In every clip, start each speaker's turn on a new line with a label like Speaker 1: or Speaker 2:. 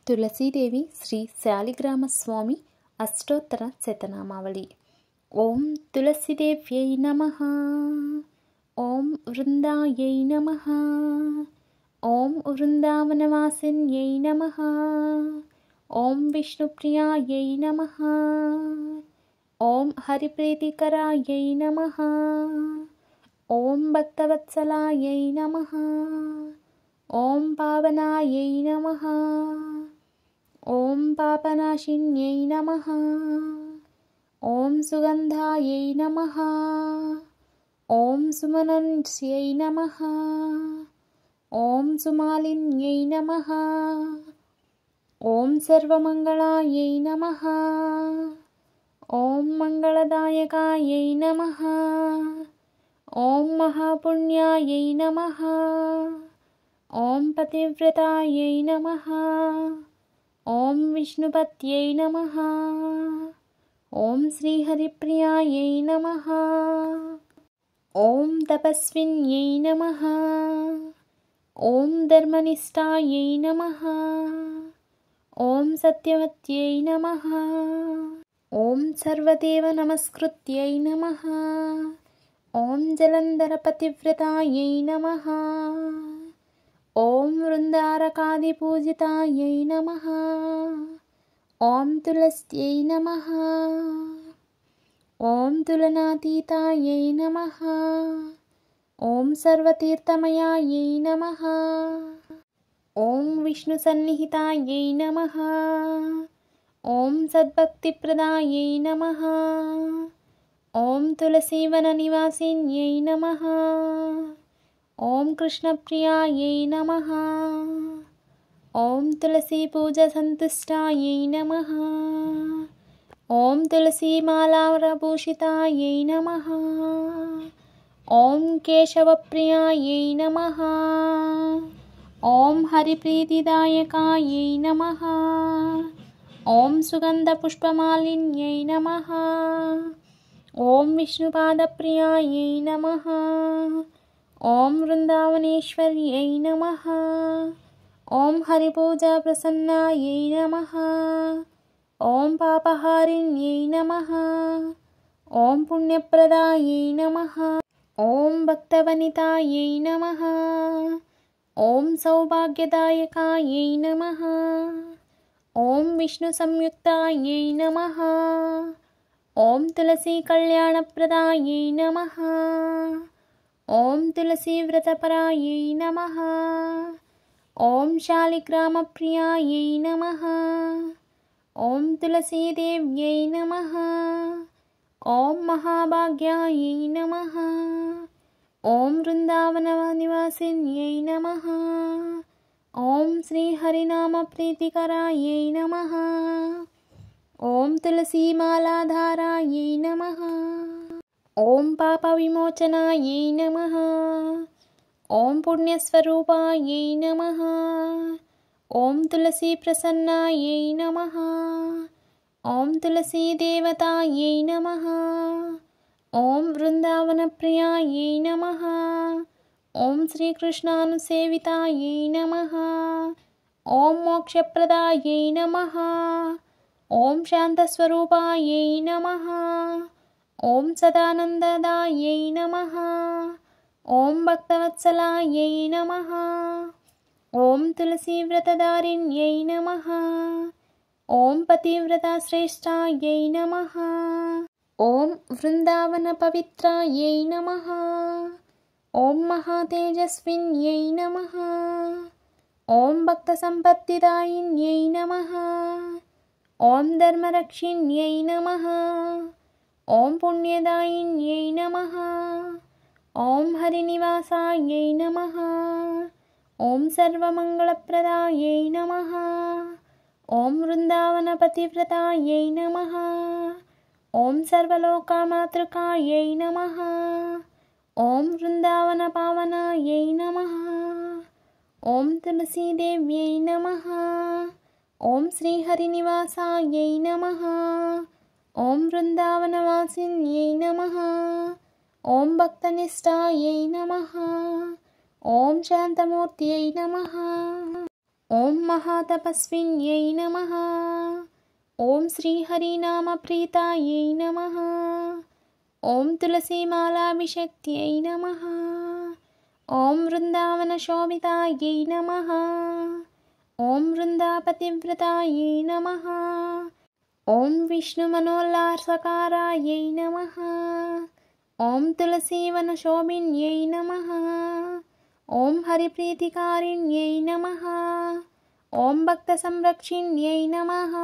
Speaker 1: तुलसीदेवी श्री शालिग्रामस्वामी अष्टोत्तर शतनामावली। ओं तुलसीदेव्यै नमः। ओं वृन्दायै नमः। ओं वृन्दावनवासिन्यै नमः। ओं विष्णुप्रियायै नमः। ओं हरिप्रीतिकरायै नमः। ओं भक्तवत्सलायै नमः। ओं पावनायै नमः। ओं पापनाशिन्यै नमः। ओं सुगन्धायै नमः। ओं सुमनस्यै नमः। ओं सुमालिन्यै नमः। ओं सर्वमङ्गलायै नमः। ओं मङ्गलदायकायै नमः। ओं महापुण्यायै नमः। ओं पतिव्रतायै नमः। ओं विष्णुपत्यै नमः। ओं श्रीहरिप्रियायै नमः। ओं तपस्विन्यै नमः। ओं धर्मनिष्ठायै नमः। ओं सत्यवत्यै नमः। ओं सर्वदेवनमस्कृत्यै नमः। ओं जलन्धरपतिव्रतायै नमः। ओं वृन्दारकादिपूजितायै नमः। ओं तुलस्यै नमः। ओं तुलनातीतायै नमः। ओं सर्वतीर्थमयायै नमः। ओं विष्णुसन्निहितायै नमः। ओं सद्भक्तिप्रदायै नमः। ओं तुलसीवननिवासिन्यै नमः। ओं कृष्णप्रियायै नमः। ओं तुलसीपूजासन्तुष्टायै नमः। ओं तुलसीमालाभूषितायै नमः। ओं केशवप्रियायै नमः। ओं हरिप्रीतिदायकायै नमः। ओं सुगन्धपुष्पमालिन्यै नमः। ओं विष्णुपादप्रियायै नमः। ओं वृन्दावनेश्वर्यै नमः। ओं हरिपूजाप्रसन्नायै नमः। ओं पापहारिण्यै नमः। ओं पुण्यप्रदायै नमः। ओं भक्तवनितायै नमः। ओं सौभाग्यदायकायै नमः। ओं विष्णुसंयुक्तायै नमः। ओं तुलसीकल्याणप्रदायै नमः। ओं तुलसीव्रतपरायै नमः। ओं शालिग्रामप्रियायै नमः। ओं तुलसीदेव्यै नमः। ओं महाभाग्यायै नमः। ओं वृन्दावननिवासिन्यै नमः। ओं श्रीहरिनामप्रीतिकरायै नमः। ओं तुलसीमालाधारायै नमः। ओं पापविमोचनायै नमः। ओं पुण्यस्वरूपायै नमः। ओं तुलसीप्रसन्नायै नमः। ओं तुलसीदेवतायै नमः। ओं वृन्दावनप्रियायै नमः। ओं श्रीकृष्णानुसेवितायै नमः। ओं मोक्षप्रदायै नमः। ओं शान्तस्वरूपायै नमः। ओं सदानन्ददायै नमः। ओं भक्तवत्सलायै नमः। ओं तुलसीव्रतधारिण्यै नमः। ओं पतिव्रताश्रेष्ठायै नमः। ओं वृन्दावनपवित्रायै नमः। ओं महातेजस्विन्यै नमः। ओं भक्तसम्पत्तिदायिन्यै नमः। ओं धर्मरक्षिण्यै नमः। ओं पुण्यदायिन्यै नमः। ओं हरिनिवासायै नमः। ओं सर्वमङ्गलप्रदायै नमः। ओं वृन्दावनपतिव्रतायै नमः। ओं सर्वलोकमातृकायै नमः। ओं वृन्दावनपावनायै नमः। ओं तुलसीदेव्यै नमः। ओं श्रीहरिनिवासायै नमः। ओं वृन्दावनवासिन्यै नमः। ओं भक्तनिष्ठायै नमः। ओं शान्तमूर्त्यै नमः। ఓం మహాతపస్విన్యై నమః. ఓం శ్రీహరినామప్రీతాయై నమః. ఓం తులసీమాలాభిషక్త్యై నమః. ఓం వృందావనశోభితాయై నమః. ఓం వృందాపతివ్రతాయై నమః. ఓం విష్ణుమనోల్లాసకారాయై నమః. ఓం తులసీవనశోభిన్యై నమః. ఓం హరిప్రీతికారిణ్యై నమః. ఓం భక్తసంరక్షిణ్యై నమః.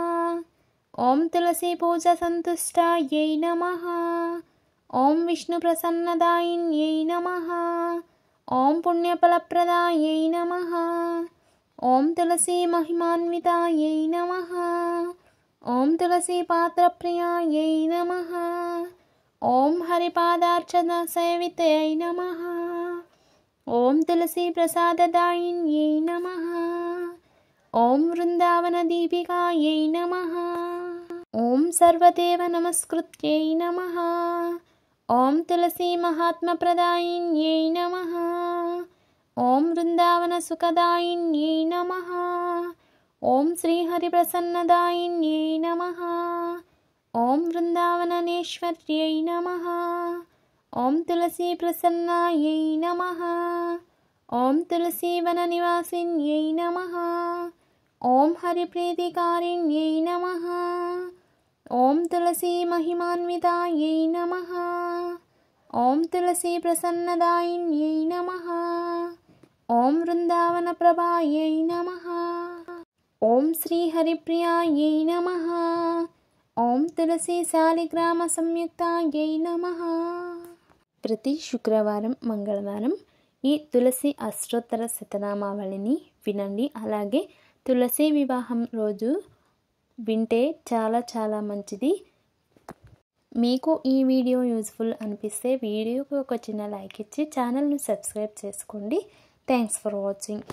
Speaker 1: ఓం తులసీపూజసంతుష్టాయై నమః. ఓం విష్ణుప్రసన్నదాయిన్యై నమః. ఓం పుణ్యఫలప్రదాయై నమః. ఓం తులసీమహిమాన్వితాయై నమః. ఓం తులసీపాత్రప్రియాయై నమః. ఓం హరిపాదార్చనసేవితై నమః. ఓం తులసీప్రసాదదాయిన్యై నమః. ఓం వృందావనదీపికాయై నమః. ఓం సర్వదేవ నమస్కృత్యై నమః. ఓం తులసీమహాత్మ్యప్రదాయిన్యై నమః. ఓం వృందావనసుఖదాయిన్యై నమః. ఓం శ్రీహరిప్రసన్నదాయిన్యై నమః. ఓం వృందావననేశ్వర్యై నమః. ఓం తులసీప్రసన్నాయై నమః. ఓం తులసీవననివాసిన్యై నమః. ఓం హరిప్రీతికారిణ్యై నమః. ఓం తులసీమహిమాన్వితాయై నమః. ఓం తులసీప్రసన్నదాయిన్యై నమః. ఓం వృందావనప్రభాయై నమః. ఓం శ్రీహరిప్రియాయై నమః. ఓం తులసీ శాలిగ్రామ సంయుక్తాయై నమః. ప్రతి శుక్రవారం మంగళవారం ఈ తులసి అష్టోత్తర శతనామావళిని వినండి. అలాగే తులసి వివాహం రోజు వింటే చాలా చాలా మంచిది. మీకు ఈ వీడియో యూజ్ఫుల్ అనిపిస్తే వీడియోకి ఒక చిన్న లైక్ ఇచ్చి ఛానల్ను సబ్స్క్రైబ్ చేసుకోండి. Thanks for watching.